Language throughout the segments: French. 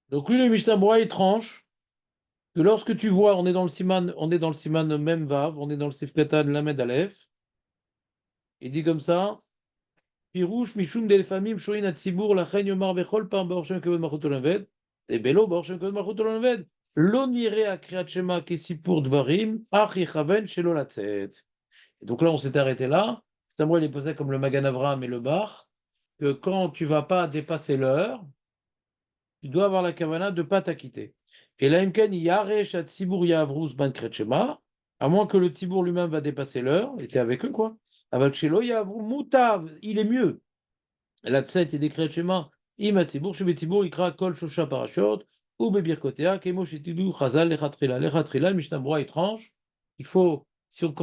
Donc lui, le Mishnah Berurah, il tranche que lorsque tu vois, on est dans le siman même vav, on est dans le sif katan lamed aleph, il dit comme ça, Pirouche mishum del famim shoin atzibur lachen yomar bechol pam baor shem kavod malchut olam ved, et belo baor shem kavod malchut olam ved, lo nire a kriat shema kesipur dvarim, ach yichaven shelo latzet. Et donc là, on s'est arrêté là. C'est moi, il est posé comme le Magan Avraham et le Bar, que quand tu vas pas dépasser l'heure, tu dois avoir la kavana de ne pas t'acquitter. Et là, Imken, Yaresh at Tzibour Yavrous Ban Kretchema, à moins que le Tzibour lui-même va dépasser l'heure, et t'es avec eux, quoi. Avec Shelo Yavrou Moutav, il est mieux. La Tset et des Kretchema, Ima Tzibour, Shebe Tzibour, Ikra Kol Shosha Parashot, ou Bebir Kotea, Kemo Shetidou, Chazal, Lechatrila, Lechatrila, Mishnah Berurah étrange. Il faut,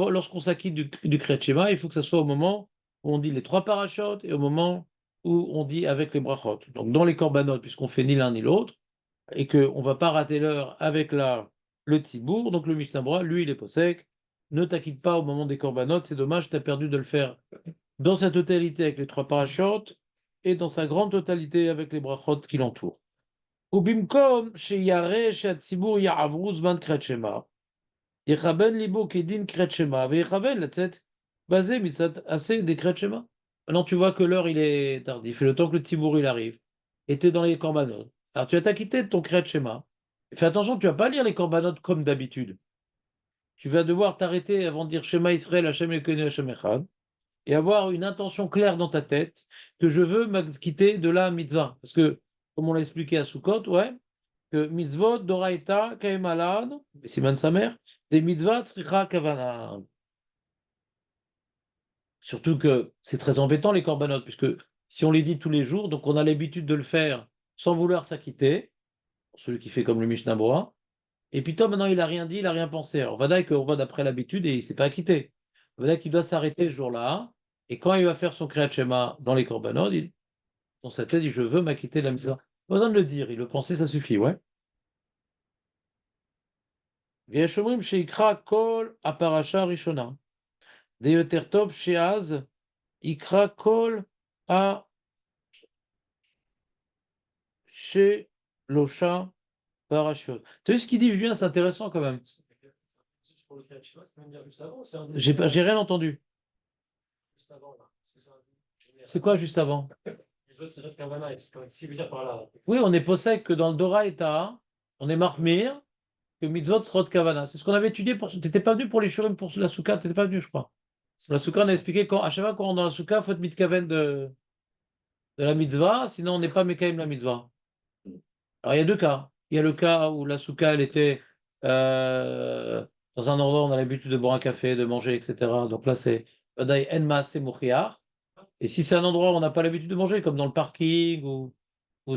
lorsqu'on s'acquitte du Kretchema, il faut que ce soit au moment où on dit les trois parachutes et au moment où on dit avec les brachot. Donc dans les korbanot, puisqu'on fait ni l'un ni l'autre, et qu'on ne va pas rater l'heure avec le tibour, donc le Mishnah Berurah, lui, il est possèque. Ne t'acquitte pas au moment des corbanotes, c'est dommage, tu as perdu de le faire dans sa totalité avec les trois parachutes et dans sa grande totalité avec les brachot qui l'entourent. Ubimkom, sheyare, she'atzibour ya'avru zman kretshema, yechaben libo kedin kretshema, veyechaben latzet, basé misat assez des kretshema. Maintenant, tu vois que l'heure, il est tardif, et le temps que le tibour, il arrive, et tu es dans les corbanotes. Alors, tu vas t'acquitter de ton kretshema. Fais attention, tu vas pas lire les corbanotes comme d'habitude. Tu vas devoir t'arrêter avant de dire Shema Israël, Hashem Elokeinu, Hashem Echad, et avoir une intention claire dans ta tête que je veux m'acquitter de la mitzvah. Parce que, comme on l'a expliqué à Sukkot, ouais, que mitzvot, doraita, kaemalad, siman sa mère, des mitzvahs, tzricha, kavana. Surtout que c'est très embêtant les corbanotes, puisque si on les dit tous les jours, donc on a l'habitude de le faire sans vouloir s'acquitter, celui qui fait comme le Mishnah Berurah, et puis toi maintenant il a rien dit, il a rien pensé. Alors Vadaï qu'on va d'après l'habitude et il s'est pas acquitté. Vadaï qu'il doit s'arrêter ce jour-là, et quand il va faire son Kriyat Shema dans les corbanotes, dans sa tête, il dit je veux m'acquitter de la mitzvah. Pas besoin de le dire, il le pensait, ça suffit, ouais. V'yeshomrim sheikra kol aparasha rishona. Deyoter tov sheaz ikra kol a shelosha parashot. Tu as vu ce qu'il dit, Julien, c'est intéressant quand même. J'ai rien entendu. C'est quoi juste avant? Oui, on est possède que dans le Dora et Taha, on est marmir, que mitzvot srot kavana. C'est ce qu'on avait étudié pour. Tu n'étais pas venu pour les shurim, pour la souka, tu n'étais pas venu, je crois. Pour la souka, on a expliqué qu'à chaque fois qu'on rentre dans la souka, il faut être mitkaven de la mitzvah, sinon on n'est pas mekaim la mitzvah. Alors il y a deux cas. Il y a le cas où la souka, elle était dans un endroit où on a l'habitude de boire un café, de manger, etc. Donc là, c'est Vadaï Enma, c'est Mouchiar. Et si c'est un endroit où on n'a pas l'habitude de manger, comme dans le parking ou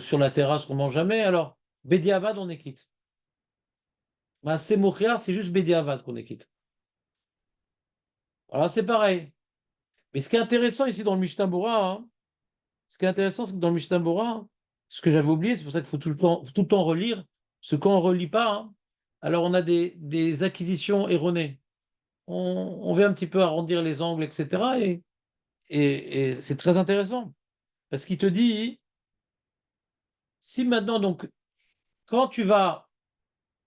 sur la terrasse qu'on mange jamais, alors Bediavad, on est quitte. Ben, c'est Mouchiar, c'est juste Bediavad qu'on est quitte. Alors c'est pareil. Mais ce qui est intéressant ici dans le Mishnah Berurah, ce qui est intéressant, c'est que dans le Mishnah Berurah, ce que j'avais oublié, c'est pour ça qu'il faut tout le temps relire, ce qu'on ne relit pas, alors on a des acquisitions erronées. On vient un petit peu arrondir les angles, etc. Et c'est très intéressant. Parce qu'il te dit, si maintenant, donc, quand tu vas,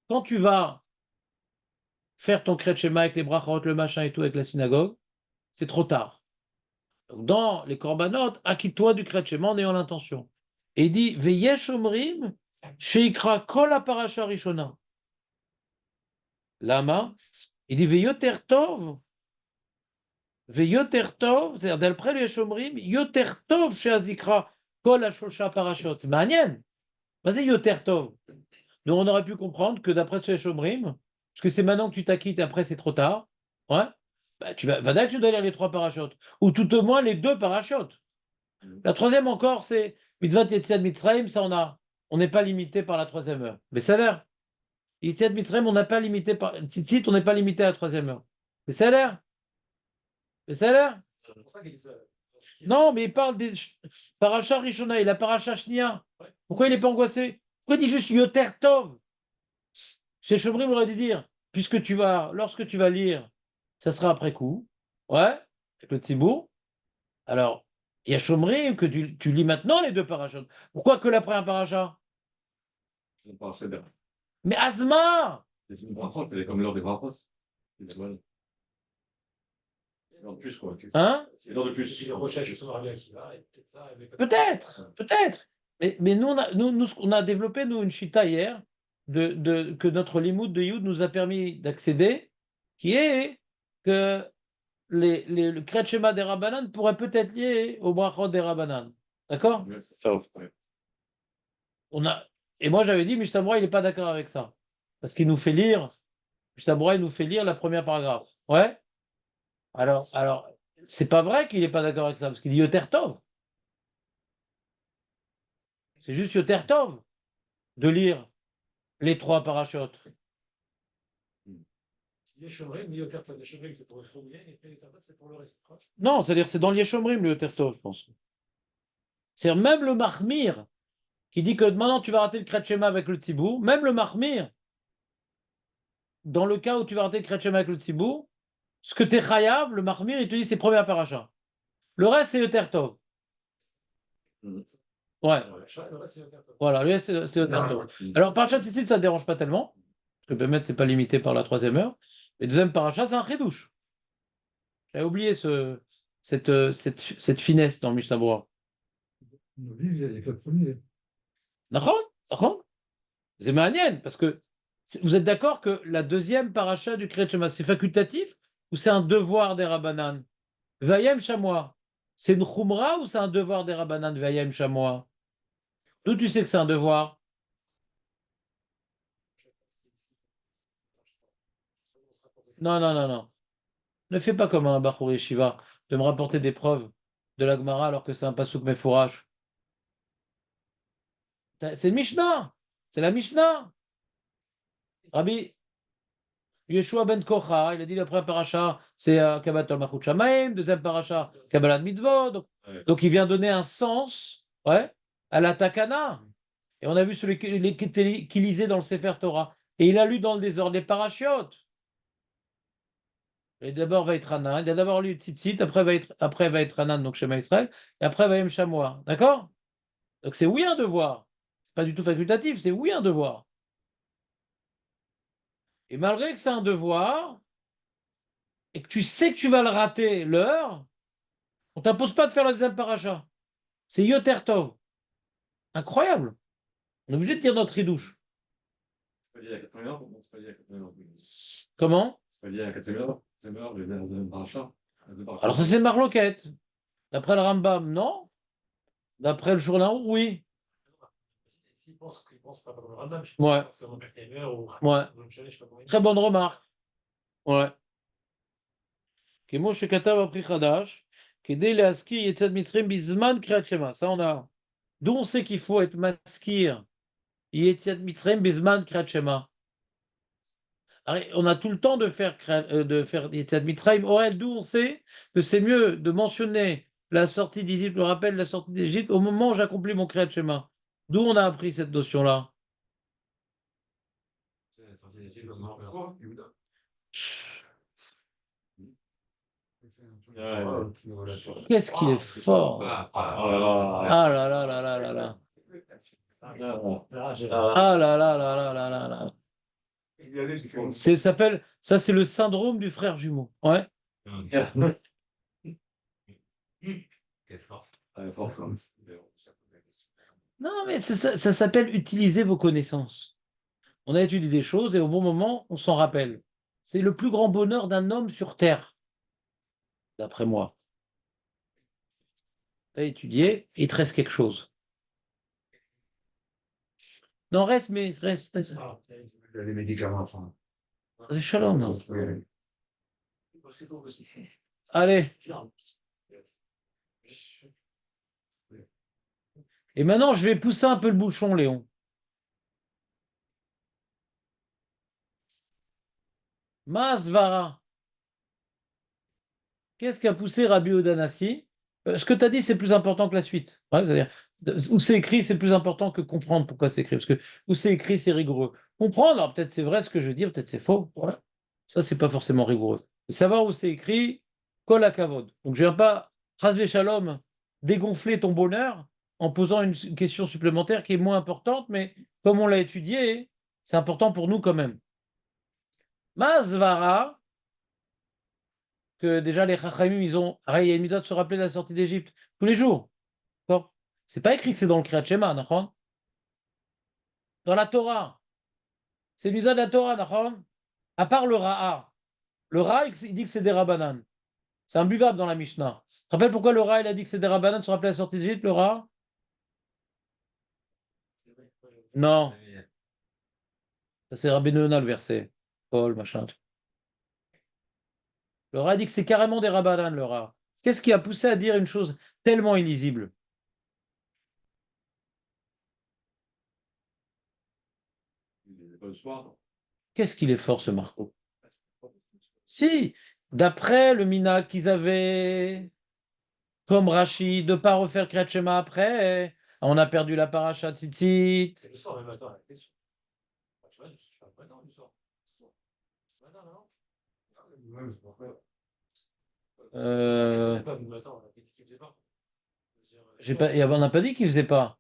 quand tu vas faire ton kriyat shema avec les brachot, le machin et tout, avec la synagogue, c'est trop tard. Donc, dans les korbanot, acquitte-toi du kriyat shema en ayant l'intention. Et il dit, veyesh omrim, sheikra kol parasha rishona. Lama, il dit, veyoter tov, c'est-à-dire d'après les Shomrim, yoter tov sheazikra kol ashosha parashot. C'est מעניין. Vas-y, yoter tov. Donc on aurait pu comprendre que d'après les Shomrim, parce que c'est maintenant que tu t'acquittes et après c'est trop tard, ouais, bah, tu dois lire les trois parachutes, ou tout au moins les deux parachutes. La troisième encore, c'est Mitzvot Yetziat Mitzrayim, ça on n'est pas limité par la troisième heure. Mais ça a l'air. Yetziat Mitzrayim, on n'a pas limité par. Tzitzit, on n'est pas limité à la troisième heure. Mais ça a l'air. Mais ça a l'air. Non, mais il parle des paracha Rishona et la paracha Shnia. Pourquoi il n'est pas angoissé? Pourquoi il dit juste Yoter Tov? Chez Chomrim, on aurait dû dire, lorsque tu vas lire, ça sera après coup, ouais, avec le Tzibour. Alors, il y a Chomrim que tu lis maintenant les deux parachutes. Pourquoi que la première paracha? On parle très bien. Mais Asma! C'est une brachot, elle est comme l'heure des brachot. C'est une heure de plus, quoi. Hein? C'est une heure de plus. Si le recherche sur Rabbi Akiva, et peut-être ça. Peut-être, peut-être. Mais nous, on a développé, nous, une chita hier, que notre limoud de Youd nous a permis d'accéder, qui est que le Kriyat Shema des Rabbanan pourrait peut-être lié au Brachot des Rabbanan. D'accord? Et moi, j'avais dit, Mishtabura, il n'est pas d'accord avec ça. Parce qu'il nous fait lire, Mishtabura, il nous fait lire la première paragraphe. Ouais? Alors, c'est pas vrai qu'il n'est pas d'accord avec ça, parce qu'il dit Yoter Tov. C'est juste Yoter Tov de lire les 3 parachutes. Les Shomrim, les Shomrim, c'est pour le premier, et puis les Yoter Tov, c'est pour le reste. Non, c'est-à-dire c'est dans l'Yeshomrim le Yoter Tov, je pense. C'est-à-dire même le Mahmir, qui dit que maintenant tu vas rater le Kriyat Shema avec le Tzibour, même le Mahmir, dans le cas où tu vas rater le Kriyat Shema avec le Tzibour, ce que t'es chayav, le Mahmir, il te dit c'est première paracha. Le reste, c'est Yoter Tov. Ouais. Voilà, lui, c'est Yoter Tov. Alors, parachat ici, ça ne dérange pas tellement, parce que Bémet, c'est pas limité par la 3e heure. Et deuxième paracha, c'est un chidouche. J'avais oublié cette finesse dans le Mishnah Berurah. Il n'y a que le premier. D'accord. C'est מעניין, parce que vous êtes d'accord que la deuxième paracha du Kriyat Shema, c'est facultatif ou c'est un devoir des Rabbanan? Vayem Shamoa, c'est une chumra ou c'est un devoir des Rabbanan, Vayem Shamoa? D'où tu sais que c'est un devoir? Non. Ne fais pas comme un Bachur Yeshiva de me rapporter des preuves de la Gemara alors que c'est un pasouk mefourash. C'est Mishnah, c'est la Mishnah. Rabbi Yeshua ben Kocha, il a dit la première paracha, c'est Kabbalat Malchut Shamaim, deuxième paracha, Kabbalat Mitzvot. Donc il vient donner un sens, ouais, à la Takana. Et on a vu celui qui lisait dans le Sefer Torah. Et il a lu dans le désordre les parachiotes. Et d'abord va être Hanan, il a d'abord lu Tzitzit, après va être Hanan, donc Shema Israël, et après va être Shamoa. D'accord? Donc c'est oui un devoir. C'est pas du tout facultatif, c'est oui un devoir. Et malgré que c'est un devoir, et que tu sais que tu vas le rater l'heure, on t'impose pas de faire le deuxième paracha. C'est Yoter Tov. Incroyable. On est obligé de dire notre ridouche. C'est pas lié à 80 heures, c'est pas lié à 80 heures. Comment? C'est pas lié à 80 heures, le paracha. Alors ça c'est une marloquette. D'après le Rambam, non. D'après le Journal, oui. S'ils pensent qu'ils pensent pas comme le Rambam, je Ouais. pense que c'est en 4e heure ou. Ouais. Très bonne remarque. Ouais. כמו שכתב הפרי חדש, כדי להזכיר יציאת מצרים בזמן קריאת שמע. Ça, on a. D'où on sait qu'il faut être maskir יציאת מצרים בזמן קריאת שמע. On a tout le temps de faire יציאת מצרים. Or, d'où on sait que c'est mieux de mentionner la sortie d'Égypte, le rappel de la sortie d'Égypte, au moment où j'accomplis mon Kriyat Shema. D'où on a appris cette notion-là? Qu'est-ce qu'il est fort! Ah là là là là là là! Ah là là là là là là là! Ça c'est le syndrome du frère jumeau. Ouais. Non, mais ça s'appelle utiliser vos connaissances. On a étudié des choses et au bon moment, on s'en rappelle. C'est le plus grand bonheur d'un homme sur Terre, d'après moi. Tu as étudié, il te reste quelque chose. Non, reste, mais reste. Les médicaments, enfin. C'est shalom, non? Allez. Et maintenant, je vais pousser un peu le bouchon, Léon. Masvara. Qu'est-ce qu'a poussé Rabbi Odanassi? Ce que tu as dit, c'est plus important que la suite. Ouais, c'est-à-dire, où c'est écrit, c'est plus important que comprendre pourquoi c'est écrit. Parce que où c'est écrit, c'est rigoureux. Comprendre, alors peut-être c'est vrai ce que je dis, peut-être c'est faux. Ouais. Ça, c'est pas forcément rigoureux. Savoir où c'est écrit, kol hakavod. Donc je ne viens pas, Chasvé Shalom, dégonfler ton bonheur en posant une question supplémentaire qui est moins importante, mais comme on l'a étudié, c'est important pour nous quand même. Mazvara, que déjà les Chachamim, ils ont. Ah, il y a une mitzvah de se rappeler de la sortie d'Égypte tous les jours. D'accord. C'est pas écrit que c'est dans le Kriyat Shema, d'accord. Dans la Torah. C'est une mitzvah de la Torah, d'accord. À part le Ra'a. Le Ra'a, il dit que c'est des Rabbanan. C'est imbuvable dans la Mishnah. Tu te rappelles pourquoi le Ra'a, il a dit que c'est des Rabbanan de se rappeler la sortie d'Égypte, le Ra'a? Non. Ça, c'est Rabbeinu Yonah, le verset. Paul, machin. Le Ra'a dit que c'est carrément des Rabbanan, le Ra'a. Qu'est-ce qui a poussé à dire une chose tellement illisible? Il est pas le soir. Qu'est-ce qu'il est fort, ce Marco? Si, d'après le Mina qu'ils avaient, comme Rashi, de ne pas refaire Kriyat Shema après, on a perdu la paracha Tzitzit. C'est le soir, même matin, la question. Tu vois, tu fais un matin du soir. Le matin, non? Ouais, c'est pas grave. Pas le matin, on a dit qu'il faisait pas. On n'a pas dit qu'il faisait pas.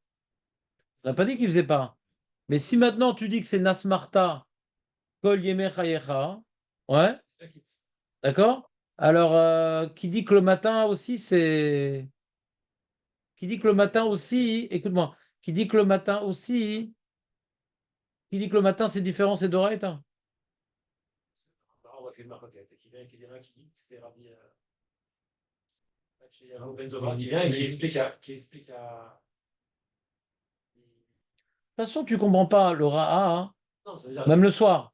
On n'a pas dit qu'il faisait pas. Mais si maintenant tu dis que c'est Nasmarta, Kol Yemei Chayecha, ouais, d'accord? Alors, qui dit que le matin aussi, c'est. Qui dit que le matin aussi, écoute-moi, qui dit que le matin aussi, qui dit que le matin c'est différent, c'est d'Oraita. On va faire une marque qui vient, qui dit que c'est Rabbi. Il y a Rabbi Benzoma qui vient et qui explique à. De toute façon, tu comprends pas le Ra'a, hein. Non, ça veut dire. Même le soir.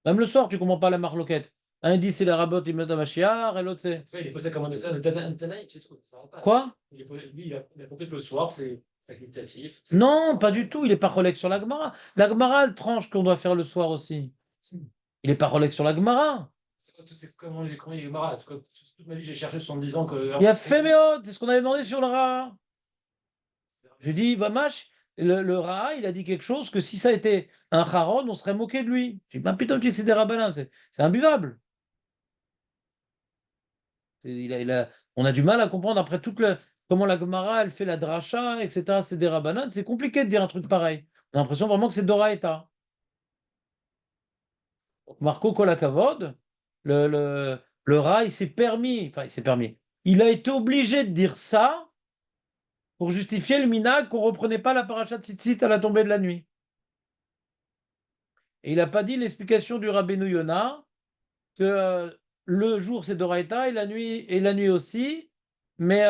Même le soir, tu comprends pas la marloquette. Un dit c'est la rabote, il met à Machiar, et l'autre c'est. Il est posé comme un dessin, le Tanaïm, c'est tout. Ça va pas. Quoi? Lui, il a compris que le soir, c'est facultatif. Non, pas du tout. Il est pas relègue sur la Gemara. La Gemara, elle tranche qu'on doit faire le soir aussi. Il est pas relègue sur la Gemara. C'est comment il est marade. Toute ma vie, j'ai cherché 70 ans que. Il y a Féméod, c'est ce qu'on avait demandé sur le Ra'a. Je dis, Vamash, le Ra'a, il a dit quelque chose que si ça a été un Haron, on serait moqué de lui. Je dis, ben putain, tu dis que c'est des Rabbanim, c'est imbuvable. On a du mal à comprendre après comment la Gemara, elle fait la dracha, etc. C'est des Rabbanim. C'est compliqué de dire un truc pareil. On a l'impression vraiment que c'est Doraïta. Marco Kolakavod, le Ra, il s'est permis, enfin, il s'est permis. Il a été obligé de dire ça pour justifier le minag qu'on ne reprenait pas la paracha de Tzitzit à la tombée de la nuit. Et il n'a pas dit l'explication du Rabbeinu Yonah que le jour c'est Doraïta et la nuit aussi, mais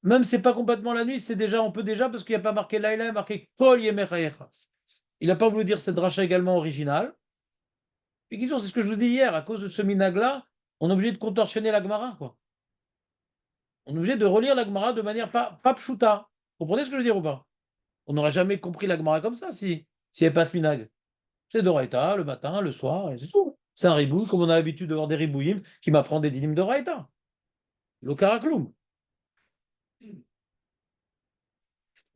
même c'est pas complètement la nuit, on peut déjà parce qu'il n'y a pas marqué Laïla, il y a marqué Kol Yemei Chayecha. Il n'a pas voulu dire cette dracha également originale. Et c'est ce que je vous dis hier, à cause de ce minag-là, on est obligé de contorsionner la Gemara, quoi. On est obligé de relire la Gemara de manière pas pshuta. Vous comprenez ce que je veux dire ou pas? On n'aurait jamais compris la Gemara comme ça si n'y avait pas ce minag. C'est Doraïta, le matin, le soir, et c'est tout. C'est un ribouille, comme on a l'habitude de voir des ribouillim qui m'apprend des dinim Doraïta. Le karakloum.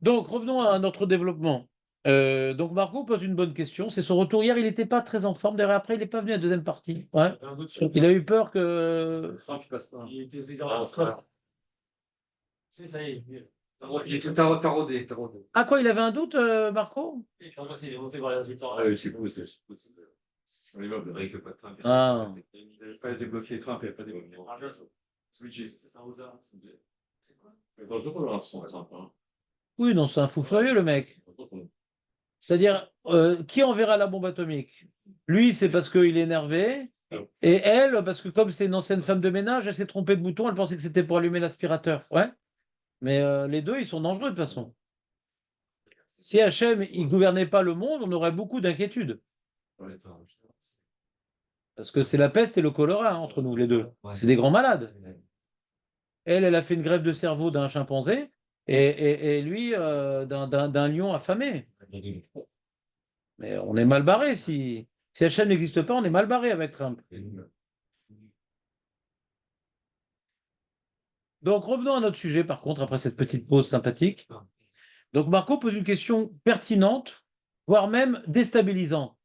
Donc, revenons à notre développement. Donc, Marco pose une bonne question. C'est son retour hier. Il n'était pas très en forme. D'ailleurs, après, il n'est pas venu à la deuxième partie. Ouais. Il a eu peur que. Trump, il passe pas. Il était dans la. C'est ça y est. Il était taraudé. Ah, quoi, il avait un doute, Marco? Il est monté voir les résultats. Ah oui, c'est cool, c'est cool. Sur l'immeuble, avec le pas de Trump. Ah. Il n'avait pas débloqué Trump, il n'avait pas débloqué. Switches. C'est un hasard. C'est quoi? C'est dangereux, hein, son Trump. Hein. Oui, non, c'est un fou furieux, le mec. C'est-à-dire, qui enverra la bombe atomique? Lui, c'est parce qu'il est énervé. Et elle, parce que comme c'est une ancienne femme de ménage, elle s'est trompée de bouton, elle pensait que c'était pour allumer l'aspirateur. Ouais. Mais les deux, ils sont dangereux de toute façon. Si Hachem, il gouvernait pas le monde, on aurait beaucoup d'inquiétudes. Parce que c'est la peste et le choléra hein, entre nous, les deux. C'est des grands malades. Elle a fait une grève de cerveau d'un chimpanzé et lui d'un lion affamé. Mais on est mal barré si Hachem n'existe pas, on est mal barré avec Trump. Donc revenons à notre sujet par contre, après cette petite pause sympathique. Donc Marco pose une question pertinente, voire même déstabilisante.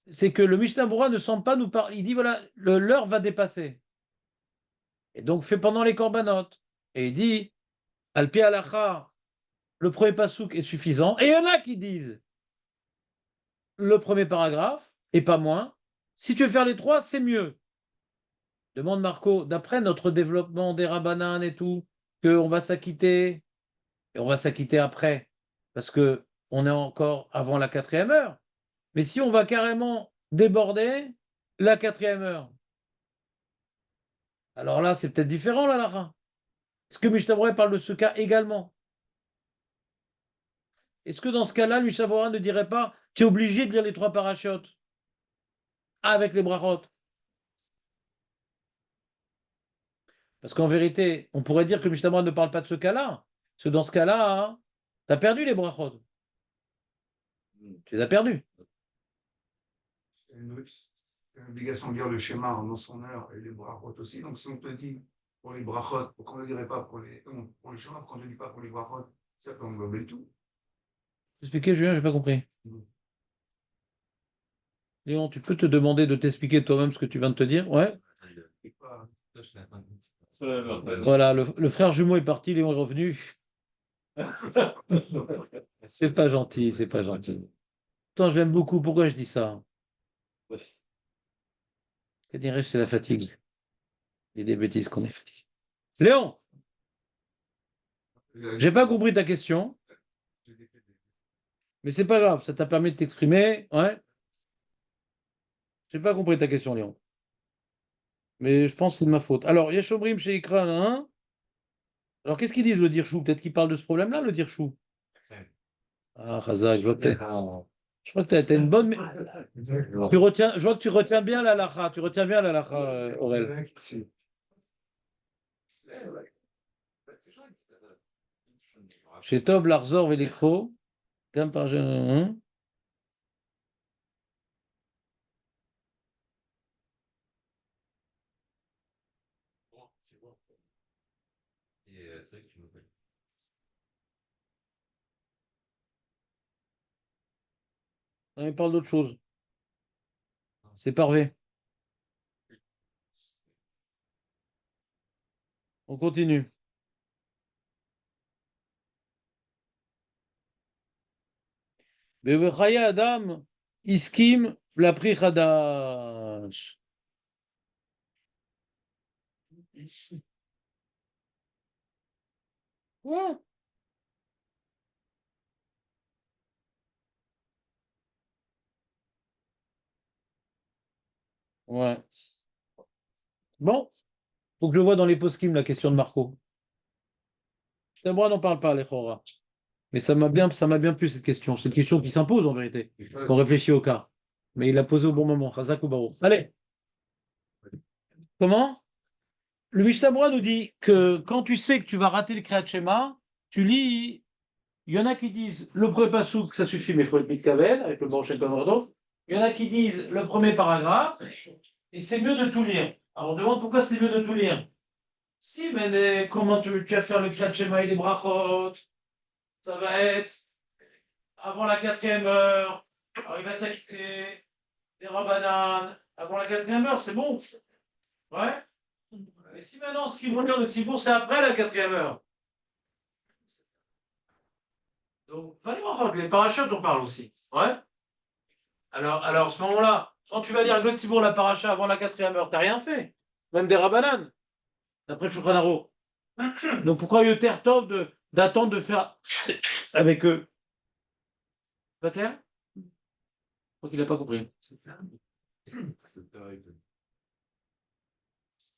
C'est que le Mishnah Berurah ne semble pas nous parler. Il dit voilà, l'heure va dépasser. Et donc fait pendant les corbanotes. Et il dit Al-Pi Halacha, le premier pasouk est suffisant. Et il y en a qui disent le premier paragraphe, et pas moins. Si tu veux faire les trois, c'est mieux. Demande Marco, d'après notre développement des rabananes et tout, qu'on va s'acquitter, et on va s'acquitter après, parce que on est encore avant la 4e heure. Mais si on va carrément déborder la 4e heure, alors là, c'est peut-être différent, là, Lara. Est-ce que Mishnah parle de ce cas également? Est-ce que dans ce cas-là, Mishnah ne dirait pas, tu es obligé de lire les trois parachutes avec les brachot? Parce qu'en vérité, on pourrait dire que Mishnah ne parle pas de ce cas-là. Parce que dans ce cas-là, hein, tu as perdu les brachot. Tu les as perdus. C'est une obligation de lire le schéma en son heure et les brachot aussi. Donc, si on te dit pour les brachot, pourquoi on ne le dirait pas pour le schéma, pourquoi on ne le dit pas pour les brachot? Ça peut englober le tout. Expliquez, Julien, j'ai pas compris. Léon, tu peux te demander de t'expliquer toi-même ce que tu viens de te dire? Ouais. Voilà, le frère jumeau est parti, Léon est revenu. C'est pas gentil, c'est pas gentil. Pourtant, je l'aime beaucoup. Pourquoi je dis ça? Que dirais-je, c'est la fatigue. Il y a des bêtises qu'on est fatigué. Léon, j'ai pas compris ta question, mais c'est pas grave, ça t'a permis de t'exprimer. Ouais. J'ai pas compris ta question, Léon. Mais je pense que c'est de ma faute. Alors, Yeshomrim chez Ikra, hein? Alors, qu'est-ce qu'ils disent, le Dirchou? Peut-être qu'ils parlent de ce problème-là, le Dirchou. Ah, Khazak, je crois que tu as une bonne. Je vois que tu retiens bien la lacha. Tu retiens bien la lacha, Aurel. Chez Tov, Larzor, Vélécro. Bien par. Hein. On parle d'autre chose. C'est parvé. On continue. Bevechaya Adam, Iskim, Lapri Chadash. Ouais. Ouais. Bon, faut que je le vois dans les post-kim, la question de Marco. Moi, n'en parle pas, les Chora. Mais ça m'a bien plu cette question. C'est une question qui s'impose en vérité, quand on réfléchit au cas. Mais il l'a posé au bon moment. Chazak ou Baruch. Allez, comment? Le Mishnah nous dit que quand tu sais que tu vas rater le Kriyat Shema, tu lis. Il y en a qui disent le premier pasouk, ça suffit, mais il faut être mitkaven, avec le bon Shekhon Rodov. Il y en a qui disent le premier paragraphe, et c'est mieux de tout lire. Alors on demande pourquoi c'est mieux de tout lire. Si, mais comment tu vas faire le Kriyat Shema et les brachot? Ça va être avant la 4e heure. Alors il va s'acquitter des rabananes. Avant la 4e heure, c'est bon. Ouais. Mais si maintenant, ce qu'ils vont lire le Tzibour, c'est après la 4e heure. Donc, pas les brachot, les parachutes, on parle aussi. Ouais. Alors, à ce moment-là, quand tu vas lire le Tzibour, la paracha avant la 4e heure, t'as rien fait. Même des rabananes, d'après Shulchan Aruch. Donc pourquoi Yoter Tov d'attendre de faire avec eux? Pas clair? Je crois qu'il n'a pas compris.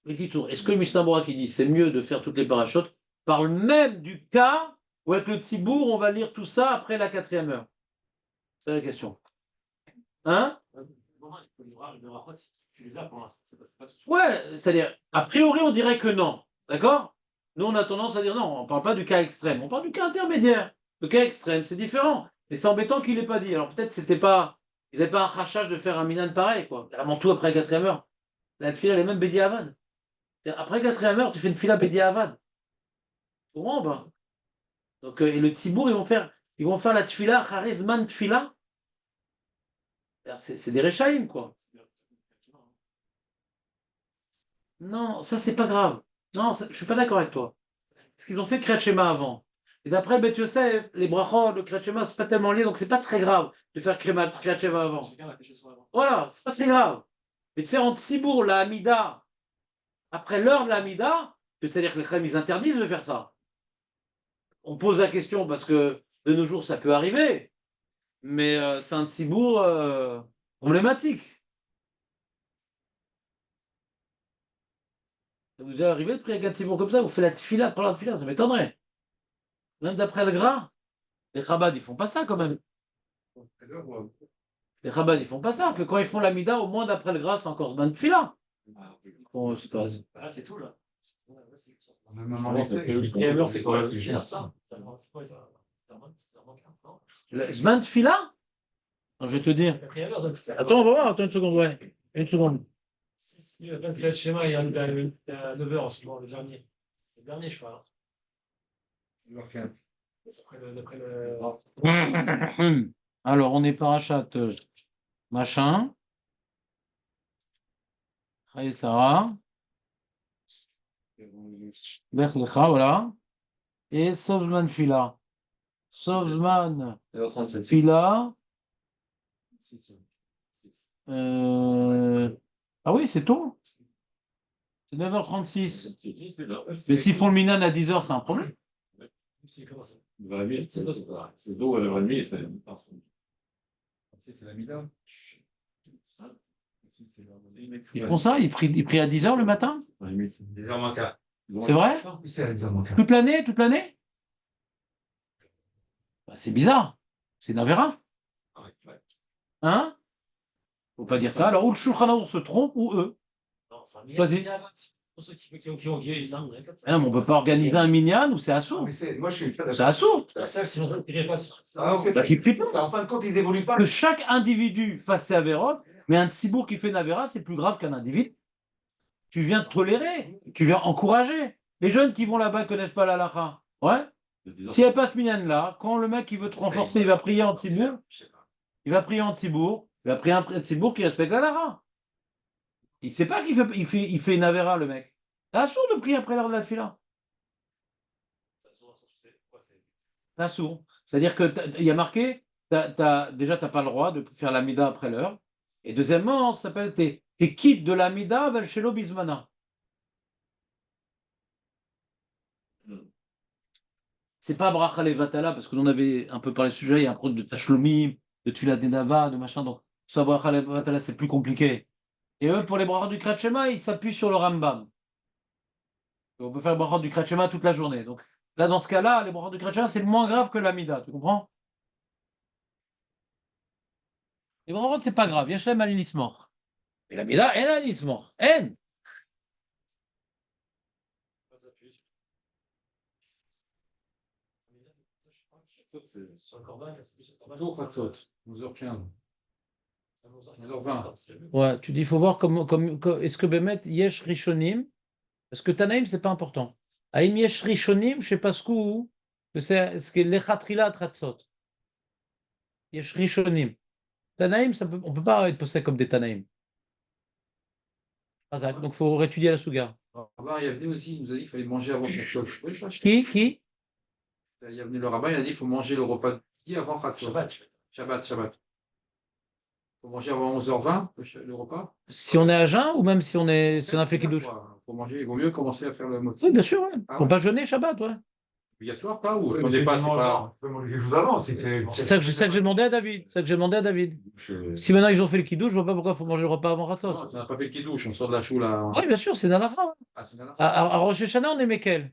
Mais est-ce que le Mishnah Bora qui dit c'est mieux de faire toutes les parachutes parle même du cas où avec le Tzibour, on va lire tout ça après la 4e heure? C'est la question. Hein? Ouais, c'est-à-dire, a priori, on dirait que non. D'accord? Nous, on a tendance à dire non, on ne parle pas du cas extrême, on parle du cas intermédiaire. Le cas extrême, c'est différent. Mais c'est embêtant qu'il ne l'ait pas dit. Alors peut-être c'était pas. Il n'avait pas un crachage de faire un minan pareil, quoi. Vraiment tout après la 4e heure. La fila, elle est même Bédi Avad. Après la 4e heure, tu fais une fila Bédi Avad. Tu comprends, ben. Donc, et le Tzibour, ils vont faire la tfila, Charizman tfila. C'est des Rechaïm, quoi. Non, ça, c'est pas grave. Non, je suis pas d'accord avec toi. parce qu'ils ont fait Kriyat Shema avant. Et d'après Bet Yosef, les brachot, le Kriyat Shema, c'est pas tellement lié, donc c'est pas très grave de faire Kriyat Shema avant. Chacun l'a fait chez soi avant. Voilà, c'est pas très grave. Mais de faire en Tzibour la Hamida, après l'heure de la Hamida, c'est-à-dire que les Khem, ils interdisent de faire ça. On pose la question parce que de nos jours, ça peut arriver, mais c'est un Tzibour problématique. Ça vous est arrivé de prier un Tzibour comme ça? Vous faites la tfila, pendant la tfila, ça m'étonnerait. Même d'après le gras, les Chabad, ils font pas ça quand même. Les Chabad, ils font pas ça. Que quand ils font la Mida, au moins d'après le gras, c'est encore ce bain de tfila. Bon, c'est pas... Là, c'est tout, là. Même un Non, c'est effet. que- Et alors, c'est quoi? c'est C'est juste. ça. C'est quoi? C'est un manquant, non? Ce bain de tfila? Je vais te dire. La première heure, donc, c'est- Attends, on va voir. Attends une seconde, ouais. Une seconde. Si le 24 schéma est à 9h en ce moment, le dernier. Le dernier, je crois. D'après le. Alors, on est parachat machin. Chayei Sarah. Lech Lecha, voilà. Et Sovzman Fila. Sovzman Fila. Ah oui, c'est tôt. C'est 9h36. Mais s'ils font le minan à 10h, c'est un problème. C'est comment ça? C'est d'eau à l'heure et demie, c'est la mida. Ils font ça, ils prient à 10h le matin? C'est vrai? C'est à dire, mon cas. Toute l'année? Toute l'année? Bah, c'est bizarre. C'est Navera. Hein? Faut pas dire ça. Alors, ou le Shulchan Aruch se trompe, ou eux. Non, c'est un Vas-y. pour ceux qui ont les armes. Ah non, mais on peut pas organiser un minyan ou c'est Non, assourd. mais moi, je suis pas C'est d'accord. assourd. Ça, c'est vrai, il pas ça. Ah, c'est Bah, qui prie pas. En fin de compte, ils évoluent pas. Que chaque individu fasse ses avérotes, mais un tzibour qui fait Navera, c'est plus grave qu'un individu. Tu viens tolérer, tu viens encourager. Les jeunes qui vont là-bas ne connaissent pas la halakha. Ouais. Si elle passe minyan là, quand le mec qui veut te renforcer, il va prier en tzibour, il va prier en tzibour, il va prier un tzibour qui respecte la halakha. Il sait pas qu'il fait une avera, le mec. C'est assourd de prier après l'heure de la tefila. C'est assourd. C'est-à-dire que il y a marqué, déjà, tu n'as pas le droit de faire la mida après l'heure. Et deuxièmement, ça s'appelle t'es quitte de la mida vel shelo bismana. C'est pas bracha levatala, parce que l'on avait un peu parlé du sujet, il y a un problème de tachlomim, de tefila denava, de machin, donc ça bracha levatala, c'est plus compliqué. Et eux, pour les brachas du Kriyat Shema, ils s'appuient sur le Rambam. On peut faire le brachot du Kriyat Shema toute la journée. Donc là, dans ce cas-là, les brachot du Kriyat Shema, c'est moins grave que l'Amida, tu comprends? Les brachot, c'est pas grave. Yachem alinis mort. Et l'Amida, elle alinis mort. Elle. Sur le corban, c'est plus sur le corban. Tôt, Khatsot, 11h15. 11h20. Ouais, tu dis, il faut voir est-ce que Bémet, Yesh Rishonim, parce que Tanaïm, c'est pas important. Aïm Yesh Rishonim, je sais pas ce que c'est ce que l'Echatrila Tratzot. Yesh Rishonim. Tanaïm, on peut pas être posé comme des Tanaïm. Donc il faut étudier la Souga. Rabbin Yavne aussi, il nous a dit qu'il fallait manger avant Khatsot. Oui, ça, Qui? Yavne, le rabbin, il a dit qu'il faut manger le repas de midi avant Khatsot. Shabbat. Shabbat. Il faut manger avant 11h20 le repas. Si on est à jeun ou même si on a fait kiddush? Pour manger, il vaut mieux commencer à faire le mot. Oui, bien sûr. Ouais. Ah Faut ouais. pas jeûner Shabbat, ouais. Obligatoire, pas ou Ouais, on mais n'est pas, c'est pas. tu peux manger quelque chose avant. C'est ça que j'ai demandé à David. C'est ça que j'ai demandé à David. Si maintenant ils ont fait le kiddush, je vois pas pourquoi il faut manger le repas avant Non, Khatzot. ça n'a pas fait le kidouche, on sort de la choule là. Oui, bien sûr, c'est dans la fin. Ah, c'est là. À Rosh Hashanah, on est Mekel.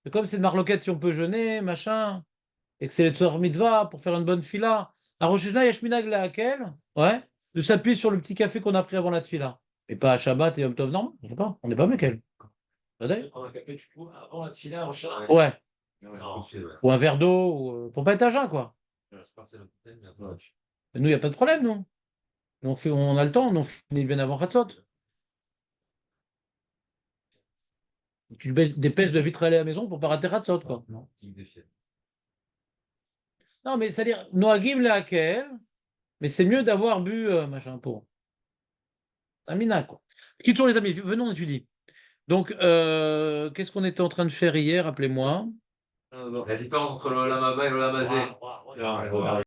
C'est comme c'est de marloquette si on peut jeûner, machin, et que c'est les Tzor Mitzvah pour faire une bonne fila. À Rosh Hashanah, il y a Shminag Lahakel, ouais, de s'appuyer sur le petit café qu'on a pris avant la tfila. Et pas à Shabbat et Yom Tov, non, je sais pas, on n'est pas Mekel. Prendre un café, tu peux, avant la tefila, Rosh Ouais, Non. ou un verre d'eau, pour pas être à jeun, quoi. Mais nous, il n'y a pas de problème, nous. On a le temps, on finit bien avant Khatzot. Tu te dépêches de vite aller à la maison pour pas rater Khatzot, quoi. Non, mais c'est-à-dire, Noagim Lehakel, mais c'est mieux d'avoir bu machin pour. Amina, quoi. Qui sont les amis, venons, on étudie. Donc, qu'est-ce qu'on était en train de faire hier, appelez-moi? La différence entre l'Olam Haba et l'Olam Hazé. Là,